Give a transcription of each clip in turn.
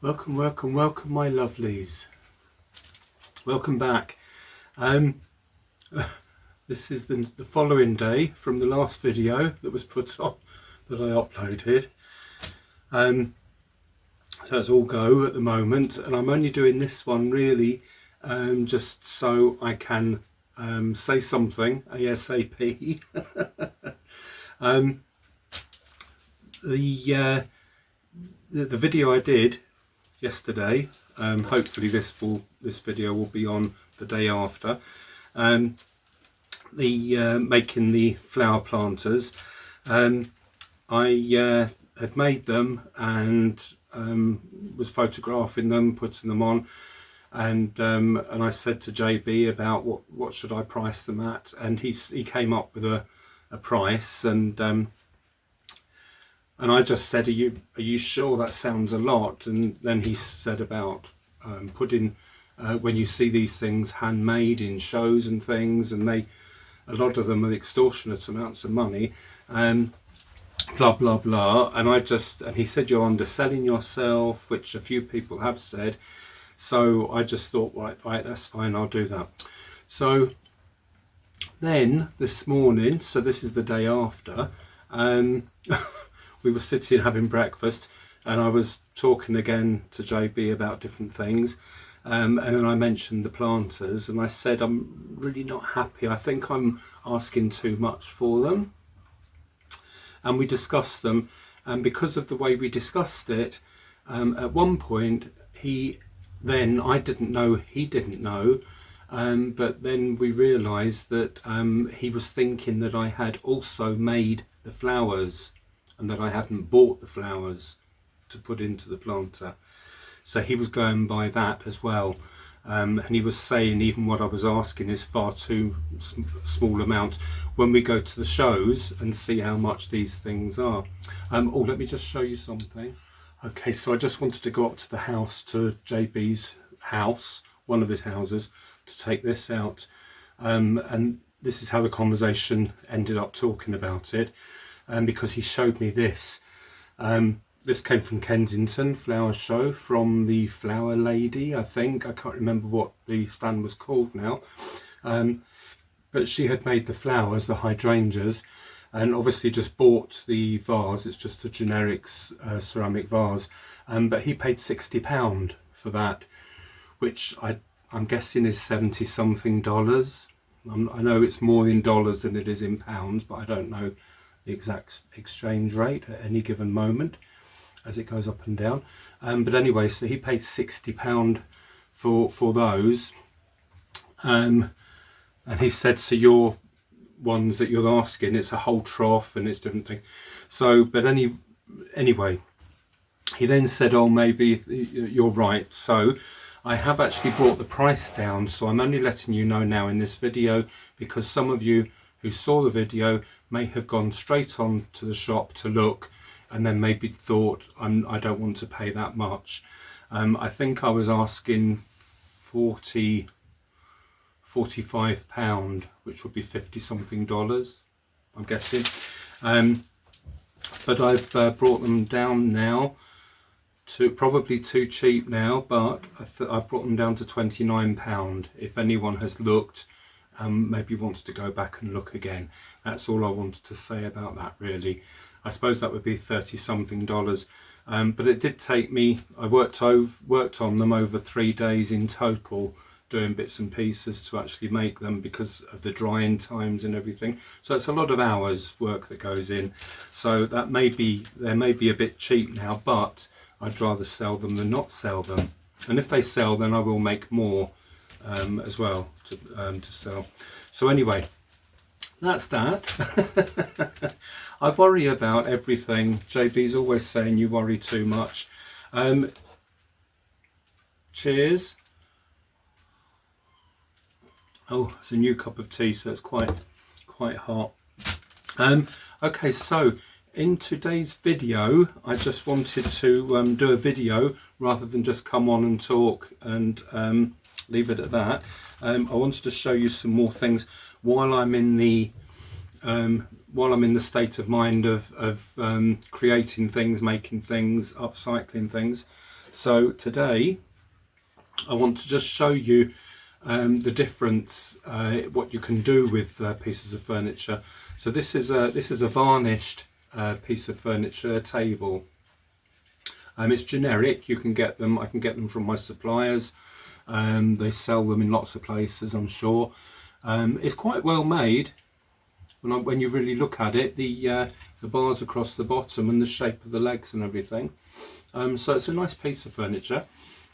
Welcome, welcome, welcome, my lovelies. Welcome back. This is the following day from the last video that was put on, that I uploaded. So it's all go at the moment, and I'm only doing this one really just so I can say something ASAP. The video I did yesterday, hopefully this video will be on the day after, making the flower planters. I had made them and was photographing them, putting them on, and I said to JB about what should I price them at, and he came up with a price, and I just said, are you sure that sounds a lot? And then he said about putting, when you see these things handmade in shows and things, and a lot of them are extortionate amounts of money, blah blah blah. And he said you're underselling yourself, which a few people have said. So I just thought, right, that's fine, I'll do that. So then this morning, so this is the day after, we were sitting having breakfast, and I was talking again to JB about different things, and then I mentioned the planters, and I said I'm really not happy. I think I'm asking too much for them. And we discussed them, and because of the way we discussed it, at one point I didn't know, he didn't know, but then we realised that he was thinking that I had also made the flowers, and that I hadn't bought the flowers to put into the planter. So he was going by that as well. And he was saying even what I was asking is far too small amount when we go to the shows and see how much these things are. Oh, let me just show you something. Okay, so I just wanted to go up to the house, to JB's house, one of his houses, to take this out. And this is how the conversation ended up talking about it. Because he showed me this. This came from Kensington Flower Show, from the Flower Lady, I think. I can't remember what the stand was called now. But she had made the flowers, the hydrangeas, and obviously just bought the vase. It's just a generic ceramic vase. But he paid £60 for that, which I'm guessing is 70 something dollars. I know it's more in dollars than it is in pounds, but I don't know the exact exchange rate at any given moment as it goes up and down. But anyway, so he paid £60 for those. And he said, so your ones that you're asking, it's a whole trough and it's different thing. So, but anyway, he then said, oh, maybe you're right. So I have actually brought the price down. So I'm only letting you know now in this video, because some of you who saw the video may have gone straight on to the shop to look, and then maybe thought, I don't want to pay that much. I think I was asking £45, which would be 50 something dollars, I'm guessing. But I've brought them down now to probably too cheap now, but I've brought them down to £29. If anyone has looked, maybe wants to go back and look again. That's all I wanted to say about that, really. I suppose that would be 30 something dollars. But it did take me, I worked on them over 3 days in total, doing bits and pieces to actually make them, because of the drying times and everything. So it's a lot of hours work that goes in. So they may be a bit cheap now, but I'd rather sell them than not sell them. And if they sell, then I will make more as well to sell. So anyway, that's that. I worry about everything. JB's always saying you worry too much. Cheers. Oh, it's a new cup of tea, so it's quite hot. Okay, so in today's video, I just wanted to do a video rather than just come on and talk and leave it at that. I wanted to show you some more things while I'm in the while I'm in the state of mind of creating things, making things, upcycling things. So today I want to just show you the difference, what you can do with pieces of furniture. So this is a varnished piece of furniture, a table. It's generic. You can get them. I can get them from my suppliers. They sell them in lots of places, I'm sure. It's quite well made. When you really look at it, the bars across the bottom and the shape of the legs and everything. So it's a nice piece of furniture.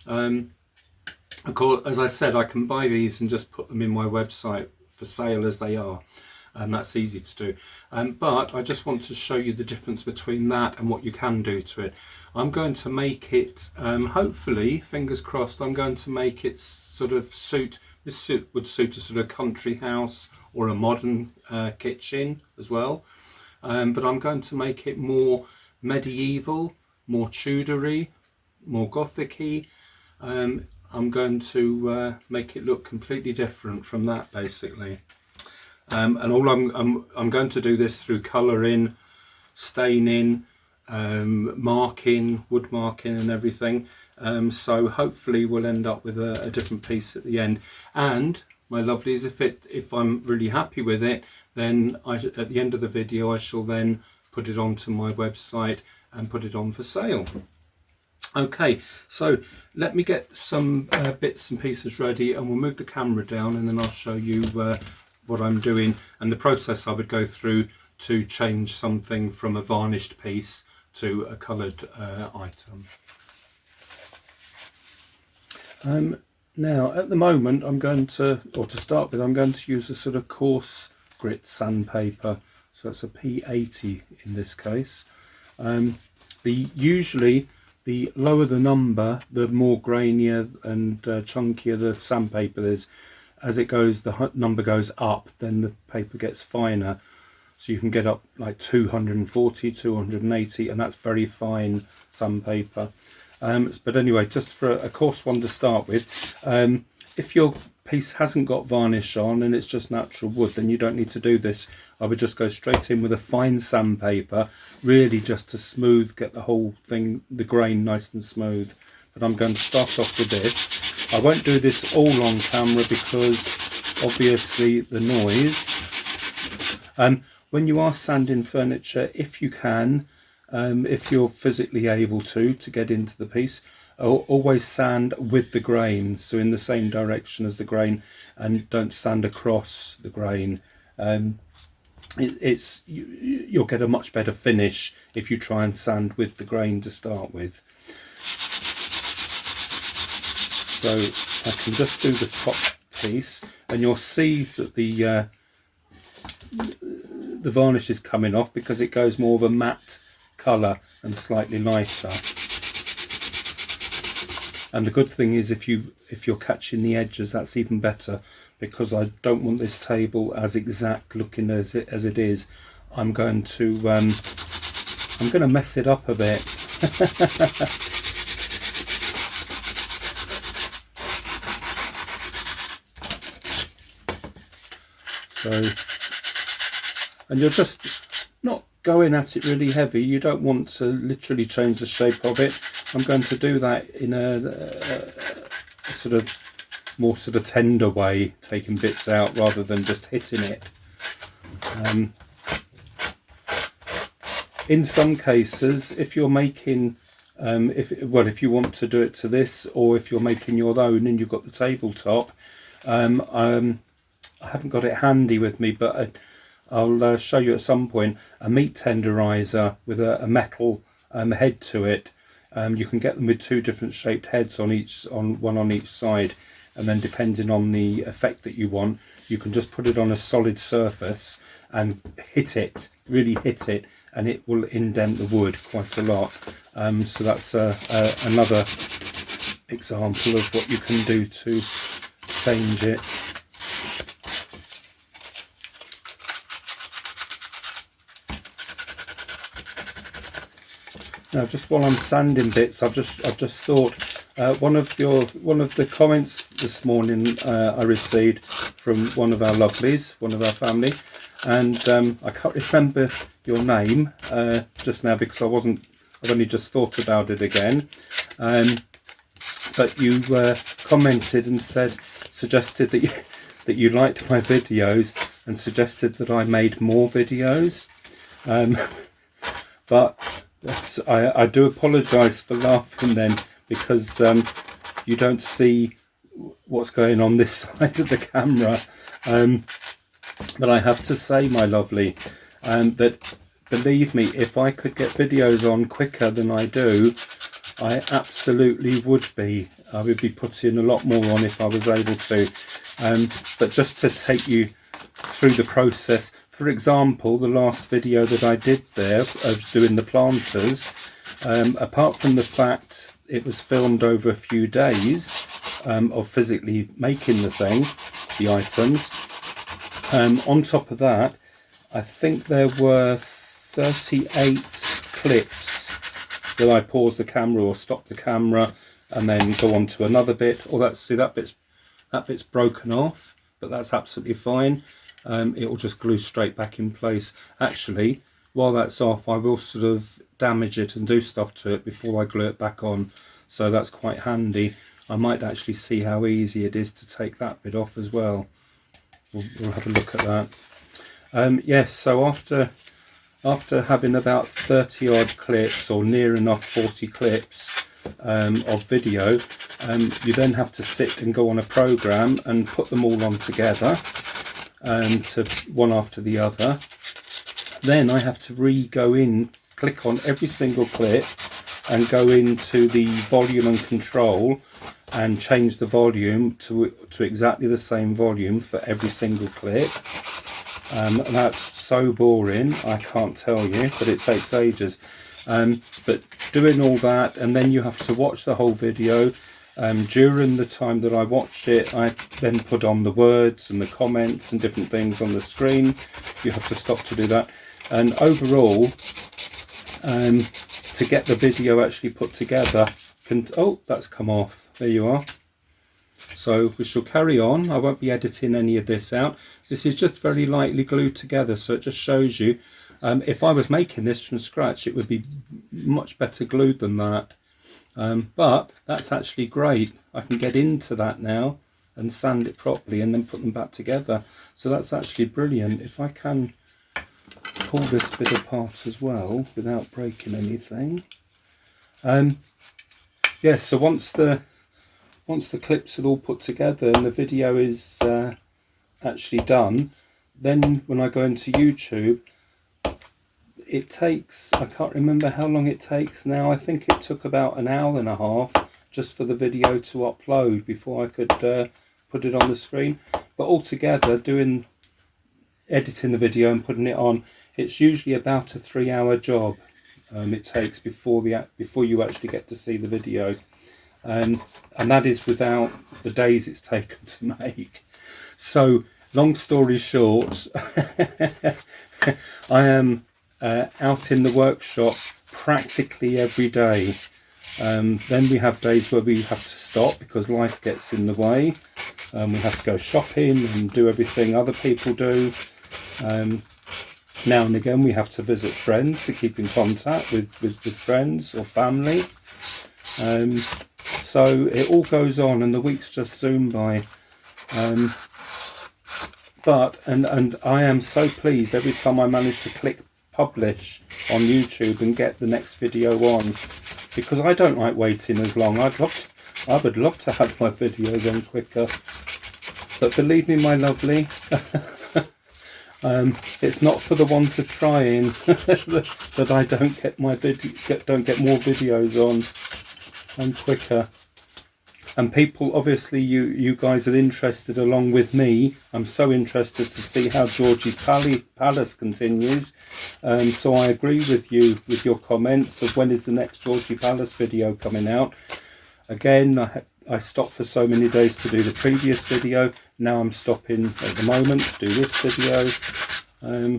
Of course, as I said, I can buy these and just put them in my website for sale as they are. And that's easy to do. But I just want to show you the difference between that and what you can do to it. I'm going to make it, hopefully, fingers crossed, I'm going to make it sort of suit, this would suit a sort of country house or a modern kitchen as well. But I'm going to make it more medieval, more Tudory, more Gothic-y. I'm going to make it look completely different from that, basically. And all I'm going to do this through colouring, staining, marking, wood marking and everything. So hopefully we'll end up with a different piece at the end. And my lovelies, if I'm really happy with it, then at the end of the video I shall then put it onto my website and put it on for sale. Okay, so let me get some bits and pieces ready, and we'll move the camera down, and then I'll show you what I'm doing and the process I would go through to change something from a varnished piece to a coloured item. Now at the moment I'm going to, or to start with, I'm going to use a sort of coarse grit sandpaper, so it's a P80 in this case. Usually the lower the number, the more grainier and chunkier the sandpaper is. As it goes, the number goes up, then the paper gets finer. So you can get up like 240, 280, and that's very fine sandpaper. But anyway, just for a coarse one to start with, if your piece hasn't got varnish on and it's just natural wood, then you don't need to do this. I would just go straight in with a fine sandpaper, really just to smooth, get the whole thing, the grain nice and smooth. But I'm going to start off with this. I won't do this all on camera because obviously the noise. When you are sanding furniture, if you can, if you're physically able to get into the piece, always sand with the grain, so in the same direction as the grain, and don't sand across the grain. You'll get a much better finish if you try and sand with the grain to start with. So I can just do the top piece, and you'll see that the varnish is coming off because it goes more of a matte colour and slightly lighter. And the good thing is if you're catching the edges, that's even better, because I don't want this table as exact looking as it is. I'm going to mess it up a bit. So, and you're just not going at it really heavy. You don't want to literally change the shape of it. I'm going to do that in a sort of more sort of tender way, taking bits out rather than just hitting it. In some cases, if you're making, if you want to do it to this, or if you're making your own and you've got the tabletop, I haven't got it handy with me, but I'll show you at some point a meat tenderizer with a metal head to it. You can get them with two different shaped heads one on each side, and then depending on the effect that you want, you can just put it on a solid surface and hit it, really hit it, and it will indent the wood quite a lot. So that's another example of what you can do to change it. Now, just while I'm sanding bits, I've just thought One of the comments this morning I received from one of our lovelies, one of our family, and I can't remember your name just now because I've only just thought about it again. But you commented and suggested that you liked my videos and suggested that I made more videos. But I do apologise for laughing then, because you don't see what's going on this side of the camera. But I have to say, my lovely, that believe me, if I could get videos on quicker than I do, I absolutely would be. I would be putting a lot more on if I was able to. But just to take you through the process, for example, the last video that I did there of doing the planters, apart from the fact it was filmed over a few days of physically making the items, on top of that, I think there were 38 clips that I pause the camera or stop the camera and then go on to another bit. Or that bit's broken off, but that's absolutely fine. It will just glue straight back in place. Actually, while that's off, I will sort of damage it and do stuff to it before I glue it back on, so that's quite handy. I might actually see how easy it is to take that bit off as well. We'll have a look at that. Yes, so after having about 30 odd clips, or near enough 40 clips of video, you then have to sit and go on a program and put them all on together, to one after the other. Then I have to go in, click on every single clip and go into the volume and control and change the volume to exactly the same volume for every single clip. That's so boring, I can't tell you, but it takes ages. But doing all that, and then you have to watch the whole video. During the time that I watched it, I then put on the words and the comments and different things on the screen. You have to stop to do that. And overall, to get the video actually put together, oh, that's come off. There you are. So we shall carry on. I won't be editing any of this out. This is just very lightly glued together, so it just shows you. If I was making this from scratch, it would be much better glued than that. But that's actually great. I can get into that now and sand it properly and then put them back together. So that's actually brilliant. If I can pull this bit apart as well without breaking anything. Yeah, so once the clips are all put together and the video is actually done, then when I go into YouTube, it takes, I can't remember how long it takes now. I think it took about an hour and a half just for the video to upload before I could put it on the screen. But altogether, editing the video and putting it on, it's usually about a 3-hour job it takes before you actually get to see the video. And that is without the days it's taken to make. So, long story short, I am out in the workshop practically every day. Then we have days where we have to stop because life gets in the way. We have to go shopping and do everything other people do. Now and again we have to visit friends to keep in contact with friends or family. So it all goes on and the weeks just zoom by. But I am so pleased every time I manage to click publish on YouTube and get the next video on, because I don't like waiting as long. I would love to have my videos on quicker, but believe me, my lovely, it's not for the want of trying that I don't get more videos on quicker. And people, obviously, you guys are interested along with me. I'm so interested to see how Georgie's Palace continues. So I agree with you with your comments of when is the next Georgie Palace video coming out. Again, I stopped for so many days to do the previous video. Now I'm stopping at the moment to do this video.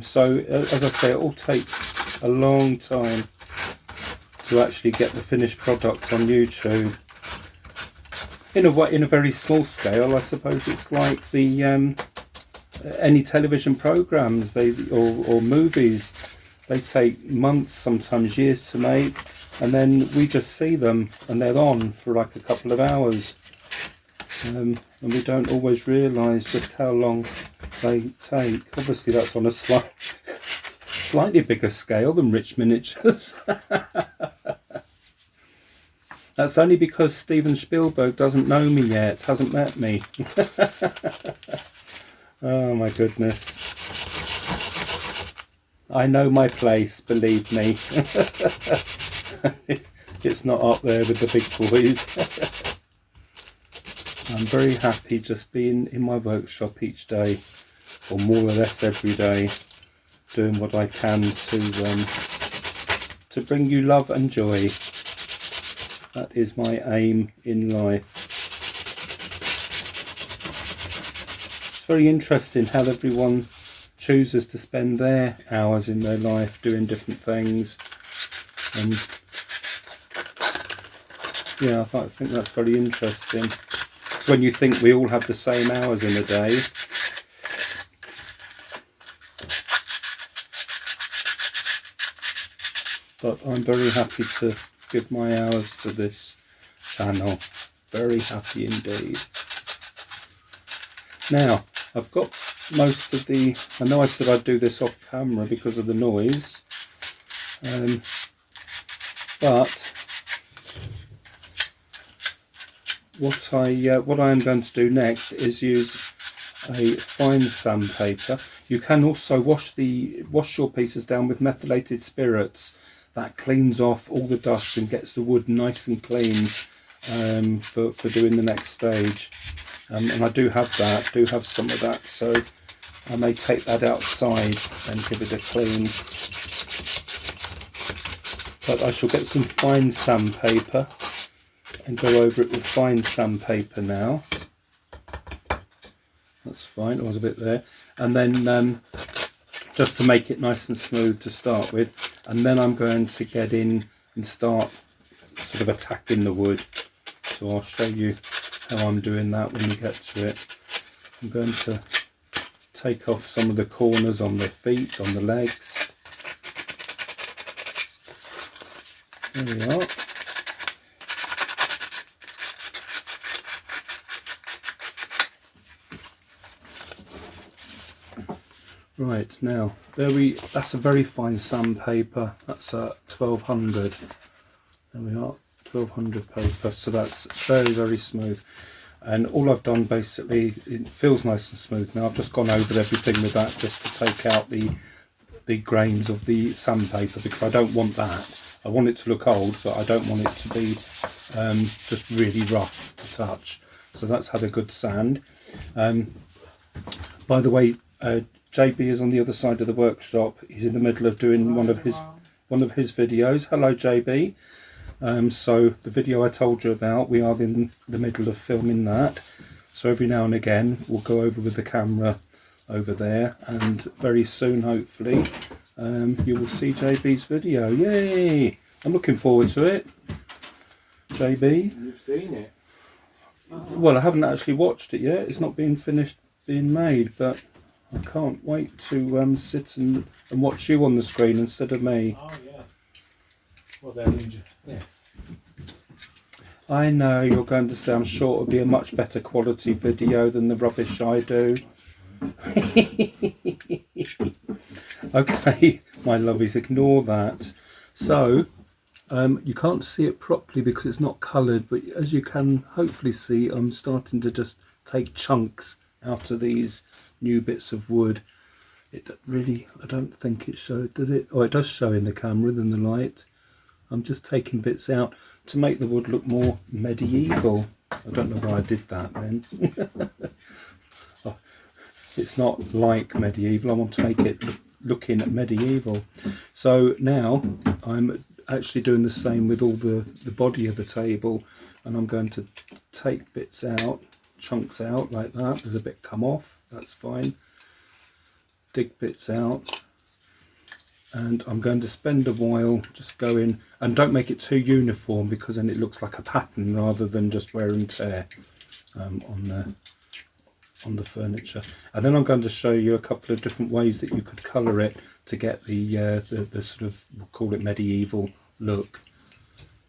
So as I say, it all takes a long time to actually get the finished product on YouTube. in a way, in a very small scale, I suppose it's like the any television programs or movies. They take months, sometimes years to make, and then we just see them and they're on for like a couple of hours, and we don't always realise just how long they take. Obviously that's on a slightly bigger scale than RichMiniatures. That's only because Steven Spielberg doesn't know me yet, hasn't met me. Oh my goodness. I know my place, believe me. It's not up there with the big boys. I'm very happy just being in my workshop each day, or more or less every day, doing what I can to bring you love and joy. That is my aim in life. It's very interesting how everyone chooses to spend their hours in their life doing different things, and yeah, I think that's very interesting. It's when you think we all have the same hours in a day. But I'm very happy to give my hours to this channel. Very happy indeed. Now, I've got most of the... I know I said I'd do this off camera because of the noise. But what I am going to do next is use a fine sandpaper. You can also wash your pieces down with methylated spirits. That cleans off all the dust and gets the wood nice and clean for doing the next stage. And I do have some of that, so I may take that outside and give it a clean. But I shall get some fine sandpaper and go over it with fine sandpaper now. That's fine, it was a bit there. And then just to make it nice and smooth to start with, and then I'm going to get in and start sort of attacking the wood. So I'll show you how I'm doing that when we get to it. I'm going to take off some of the corners on the feet, on the legs. There we are. Right, now that's a very fine sandpaper. That's a 1200. There we are, 1200 paper. So that's very, very smooth. And all I've done basically, it feels nice and smooth now. I've just gone over everything with that just to take out the grains of the sandpaper, because I don't want that. I want it to look old, but I don't want it to be just really rough to touch. So that's had a good sand. By the way, JB is on the other side of the workshop. He's in the middle of doing one of his videos. Hello, JB. So the video I told you about, we are in the middle of filming that. So every now and again we'll go over with the camera over there, and very soon hopefully you will see JB's video. Yay! I'm looking forward to it. JB? You've seen it? Well, I haven't actually watched it yet. It's not been finished being made, but I can't wait to sit and watch you on the screen instead of me. Oh yeah. Well then, yes. I know you're going to say I'm sure it'll be a much better quality video than the rubbish I do. Okay, my lovies, ignore that. So, you can't see it properly because it's not coloured, but as you can hopefully see, I'm starting to just take chunks out of these new bits of wood. It really, I don't think it showed, does it? Oh, it does show in the camera than the light. I'm just taking bits out to make the wood look more medieval. I don't know why I did that then. Oh, it's not like medieval, I want to make it looking medieval. So now I'm actually doing the same with all the body of the table, and I'm going to take bits out, chunks out like that. There's a bit come off, that's fine. Dig bits out, and I'm going to spend a while just going, and don't make it too uniform because then it looks like a pattern rather than just wear and tear on the furniture. And then I'm going to show you a couple of different ways that you could colour it to get the sort of, we'll call it medieval look.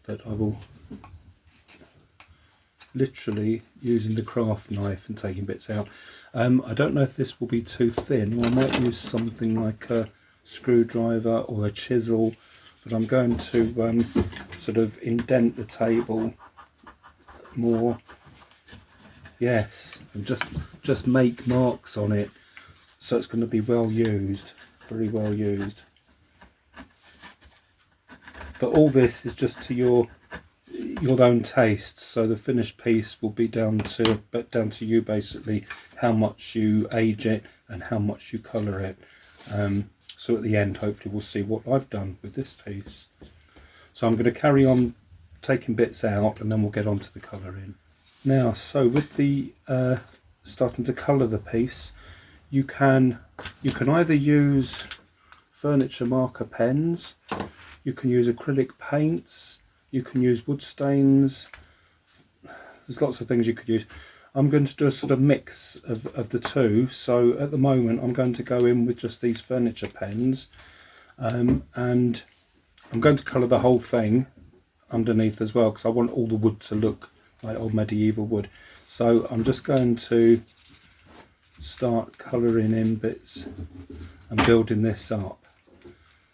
But I will literally using the craft knife and taking bits out. I don't know if this will be too thin, or I might use something like a screwdriver or a chisel, but I'm going to sort of indent the table more, yes, and just make marks on it, so it's going to be well used, very well used. But all this is just to your own taste, so the finished piece will be down to you basically, how much you age it and how much you colour it. So at the end hopefully we'll see what I've done with this piece. So I'm going to carry on taking bits out and then we'll get on to the colouring. Now, so with the starting to colour the piece, you can either use furniture marker pens, you can use acrylic paints, you can use wood stains. There's lots of things you could use. I'm going to do a sort of mix of the two. So at the moment I'm going to go in with just these furniture pens, and I'm going to colour the whole thing underneath as well because I want all the wood to look like old medieval wood. So I'm just going to start colouring in bits and building this up.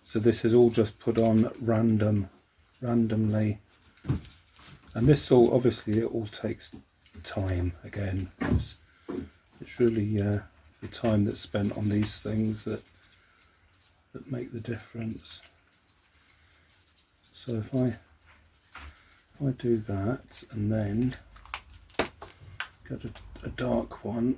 So this is all just put on randomly, and this all obviously it all takes time. Again, it's really the time that's spent on these things that make the difference. So if I do that and then get a dark one,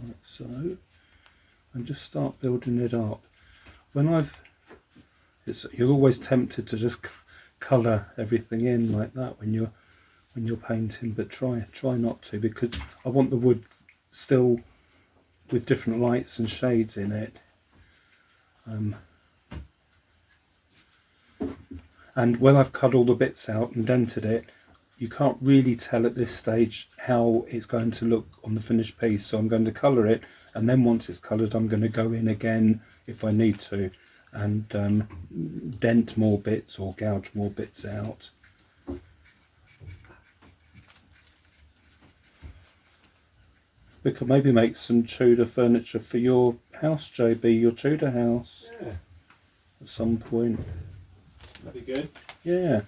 like so, and just start building it up. When you're always tempted to just colour everything in like that when you're painting, but try not to, because I want the wood still with different lights and shades in it. And when I've cut all the bits out and dented it, you can't really tell at this stage how it's going to look on the finished piece. So I'm going to colour it, and then once it's coloured I'm going to go in again if I need to and dent more bits or gouge more bits out. We could maybe make some Tudor furniture for your house, JB, your Tudor house. Yeah. At some point. That'd be good. Yeah.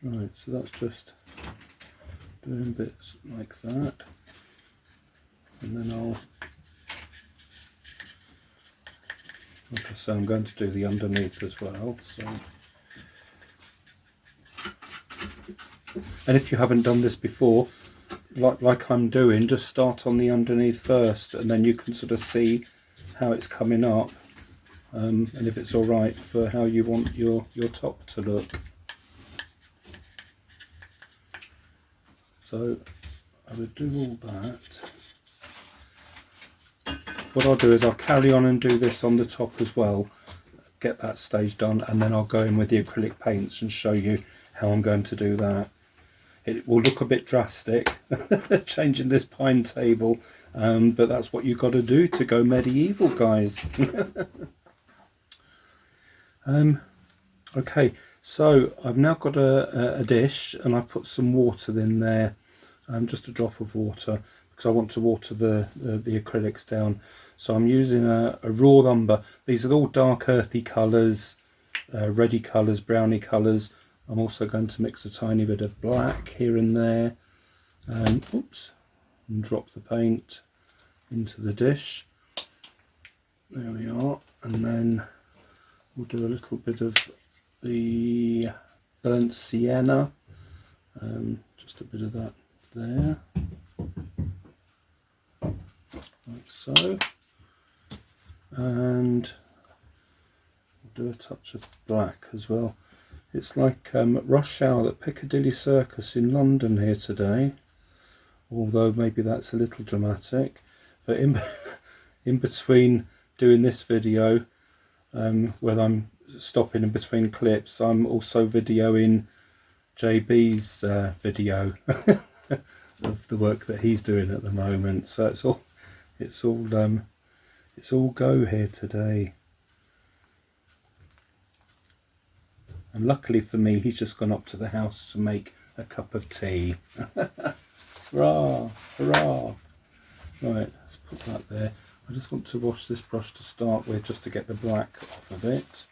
Right, so that's just doing bits like that, and then like I say, I'm going to do the underneath as well. So, and if you haven't done this before, like I'm doing, just start on the underneath first, and then you can sort of see how it's coming up, and if it's all right for how you want your top to look. So I would do all that. What I'll do is I'll carry on and do this on the top as well, get that stage done, and then I'll go in with the acrylic paints and show you how I'm going to do that. It will look a bit drastic, changing this pine table, but that's what you've got to do to go medieval, guys. Okay, so I've now got a dish, and I've put some water in there, just a drop of water, because I want to water the acrylics down. So I'm using a raw umber. These are all dark earthy colours, reddy colours, browny colours. I'm also going to mix a tiny bit of black here and there, and drop the paint into the dish. There we are, and then we'll do a little bit of the burnt sienna, just a bit of that there, like so. and do a touch of black as well. It's like rush hour at Piccadilly Circus in London here today, although maybe that's a little dramatic. But in between doing this video, where I'm stopping in between clips, I'm also videoing JB's video of the work that he's doing at the moment. So it's all go here today. And luckily for me, he's just gone up to the house to make a cup of tea. Hurrah! Hurrah! Right, let's put that there. I just want to wash this brush to start with, just to get the black off of it.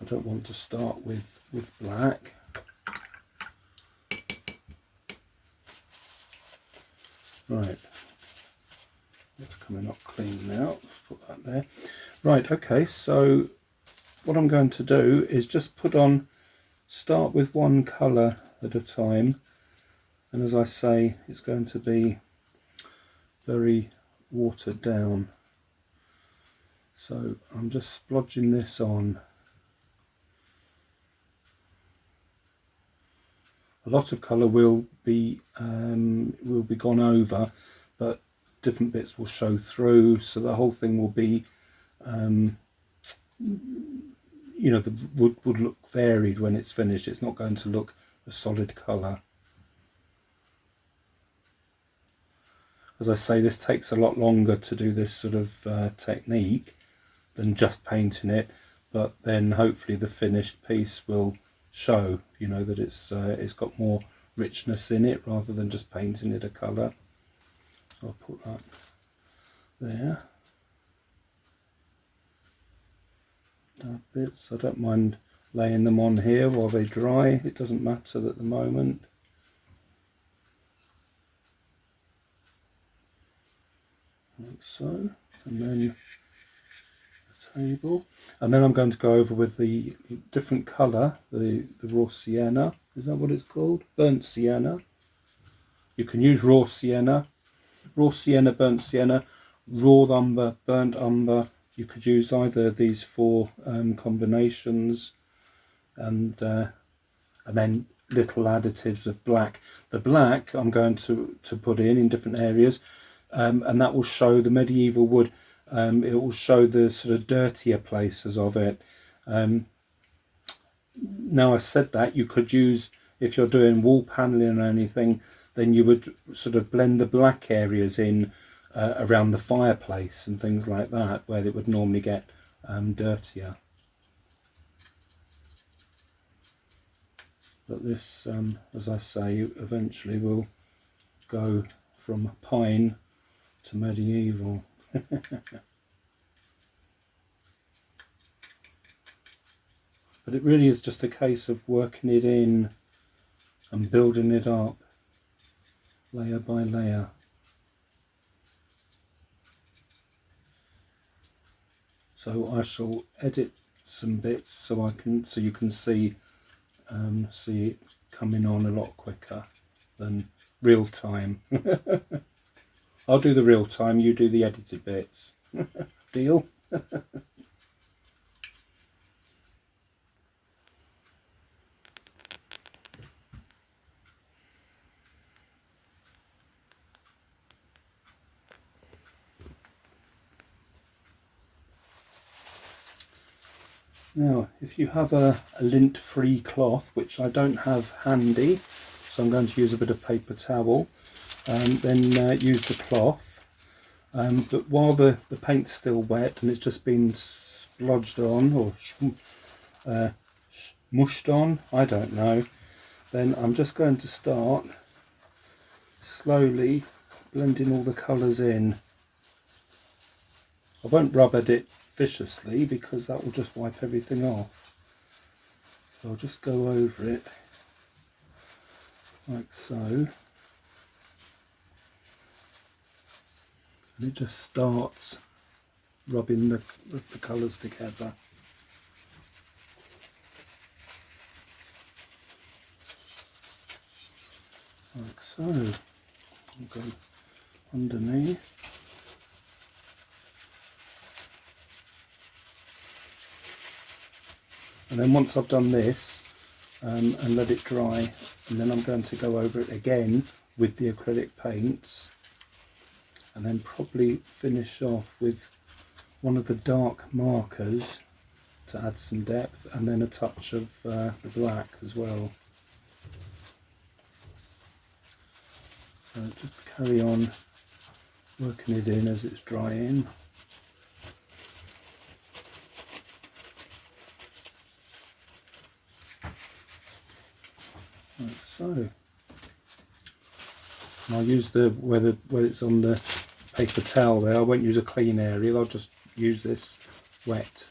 I don't want to start with black. Right, it's coming up clean now. Let's put that there. Right, okay, so what I'm going to do is just start with one colour at a time, and as I say, it's going to be very watered down. So I'm just splodging this on. A lot of colour will be gone over, but different bits will show through, so the whole thing will be you know, would look varied when it's finished. It's not going to look a solid colour. As I say, this takes a lot longer to do this sort of technique than just painting it, but then hopefully the finished piece will show, you know, that it's got more richness in it rather than just painting it a colour. So I'll put that there. Bits. I don't mind laying them on here while they dry. It doesn't matter at the moment. Like so. And then the table. And then I'm going to go over with the different colour, the raw sienna. Is that what it's called? Burnt sienna. You can use raw sienna, burnt sienna, raw umber, burnt umber. You could use either of these four combinations, and then little additives of black. The black I'm going to put in different areas, and that will show the medieval wood. It will show the sort of dirtier places of it. Now I've said that, you could use, if you're doing wall paneling or anything, then you would sort of blend the black areas in around the fireplace and things like that, where it would normally get dirtier. But this, as I say, eventually will go from pine to medieval. But it really is just a case of working it in and building it up layer by layer. So I shall edit some bits so you can see it coming on a lot quicker than real time. I'll do the real time, you do the edited bits. Deal? Now, if you have a lint-free cloth, which I don't have handy, so I'm going to use a bit of paper towel, then use the cloth. But while the paint's still wet and it's just been splodged on, or mushed on, I don't know, then I'm just going to start slowly blending all the colours in. I won't rub at it viciously because that will just wipe everything off. So I'll just go over it like so, and it just starts rubbing the colours together. Like so. I'll go underneath. And then once I've done this and let it dry, and then I'm going to go over it again with the acrylic paints, and then probably finish off with one of the dark markers to add some depth, and then a touch of the black as well. So just carry on working it in as it's drying. Like so. And I'll use where it's on the paper towel there, I won't use a clean area, I'll just use this wet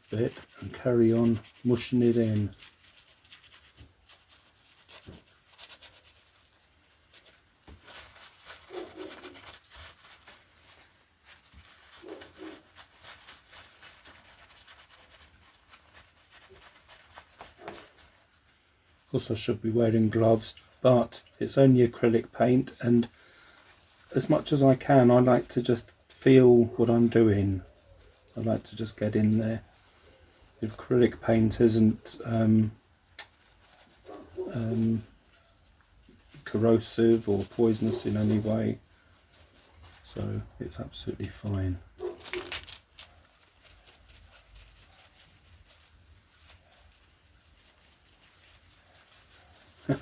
bit and carry on mushing it in. Of course I should be wearing gloves, but it's only acrylic paint, and as much as I can I like to just feel what I'm doing. I like to just get in there. With acrylic paint isn't corrosive or poisonous in any way, so it's absolutely fine.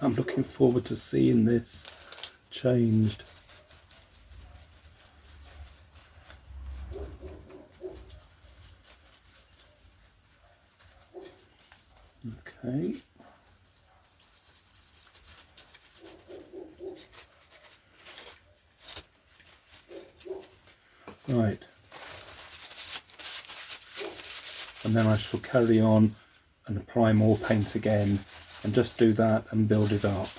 I'm looking forward to seeing this changed. Okay. Right. And then I shall carry on and apply more paint again, and just do that and build it up.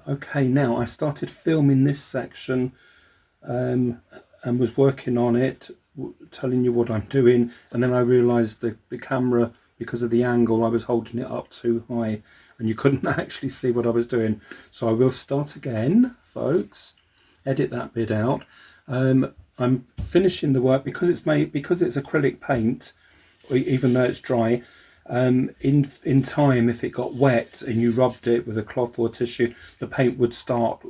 Okay, now I started filming this section and was working on it, telling you what I'm doing, and then I realised the camera, because of the angle, I was holding it up too high and you couldn't actually see what I was doing. So I will start again, folks, edit that bit out. I'm finishing the work because it's acrylic paint, even though it's dry. In time, if it got wet and you rubbed it with a cloth or tissue, the paint would start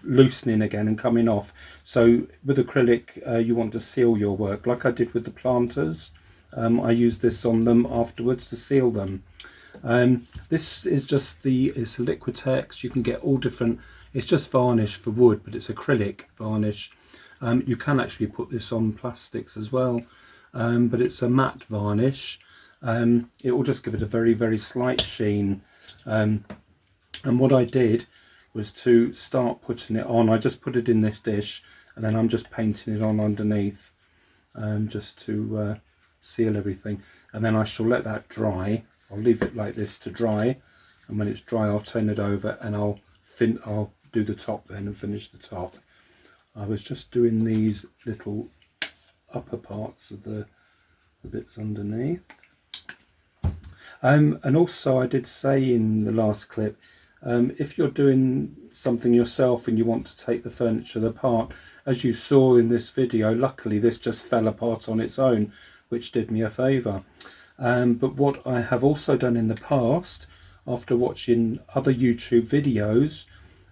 loosening again and coming off. So with acrylic, you want to seal your work, like I did with the planters. I used this on them afterwards to seal them. This is just it's a Liquitex. You can get all different, it's just varnish for wood, but it's acrylic varnish. You can actually put this on plastics as well, but it's a matte varnish. It will just give it a very, very slight sheen. And what I did was to start putting it on. I just put it in this dish, and then I'm just painting it on underneath, just to seal everything. And then I shall let that dry. I'll leave it like this to dry, and when it's dry I'll turn it over and I'll do the top then and finish the top. I was just doing these little upper parts of the bits underneath. And also I did say in the last clip, if you're doing something yourself and you want to take the furniture apart, as you saw in this video, luckily this just fell apart on its own, which did me a favour. But what I have also done in the past, after watching other YouTube videos,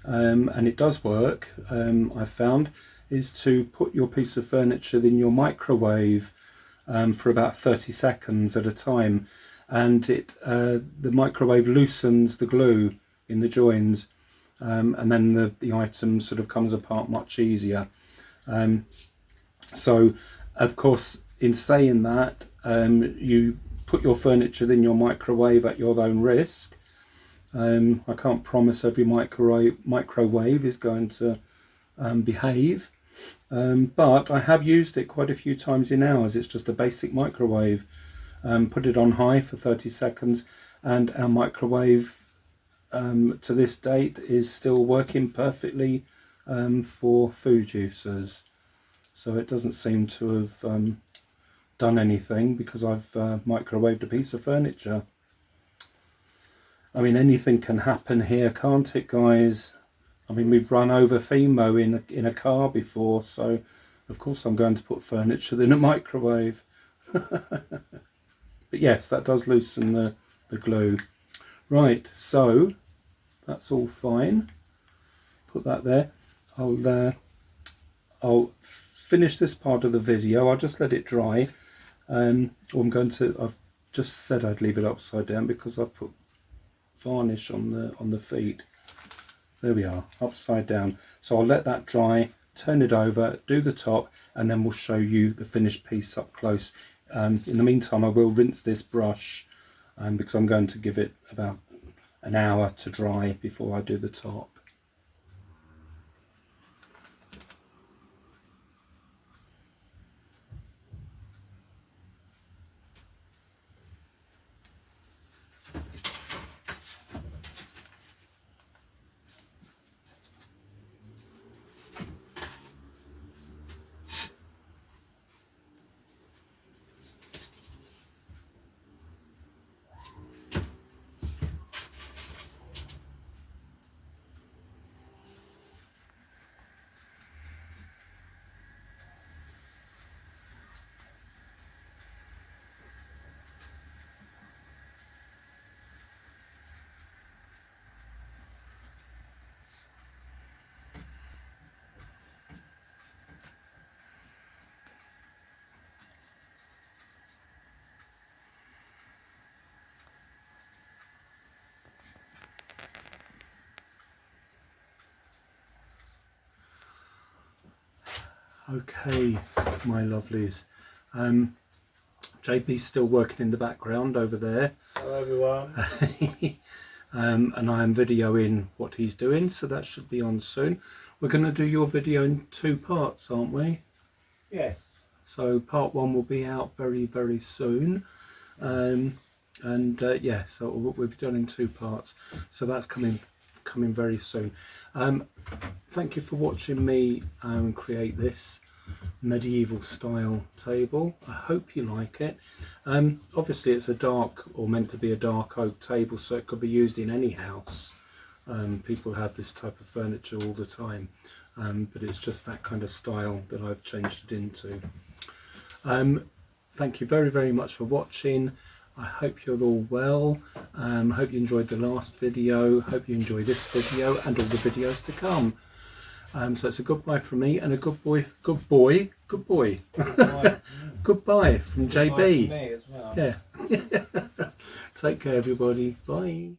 and it does work, I've found, is to put your piece of furniture in your microwave for about 30 seconds at a time, and the microwave loosens the glue in the joins, and then the item sort of comes apart much easier. So of course, in saying that, you put your furniture in your microwave at your own risk. I can't promise every microwave is going to behave, but I have used it quite a few times in ours. It's just a basic microwave. Put it on high for 30 seconds and our microwave to this date is still working perfectly for food users. So it doesn't seem to have done anything because I've microwaved a piece of furniture. I mean, anything can happen here, can't it, guys? I mean, we've run over Fimo in a car before, so of course I'm going to put furniture in a microwave. But yes, that does loosen the glue. Right, so that's all fine. Put that there. I'll finish this part of the video. I'll just let it dry. I've just said I'd leave it upside down because I've put varnish on the feet. There we are, upside down. So I'll let that dry, turn it over, do the top, and then we'll show you the finished piece up close. In the meantime, I will rinse this brush because I'm going to give it about an hour to dry before I do the top. Okay, my lovelies. JP's still working in the background over there. Hello everyone. And I am videoing what he's doing, so that should be on soon. We're going to do your video in 2 parts, aren't we? Yes. So part 1 will be out very, very soon. Yeah, so we'll be done in 2 parts. So that's coming very soon. Thank you for watching me create this medieval style table. I hope you like it. Obviously it's a dark, or meant to be a dark oak table, so it could be used in any house. People have this type of furniture all the time, but it's just that kind of style that I've changed it into. Thank you very, very much for watching. I hope you're all well. Hope you enjoyed the last video. Hope you enjoy this video and all the videos to come. So it's a goodbye from me and a goodbye from JB. Goodbye from me as well. Yeah. Take care, everybody. Bye.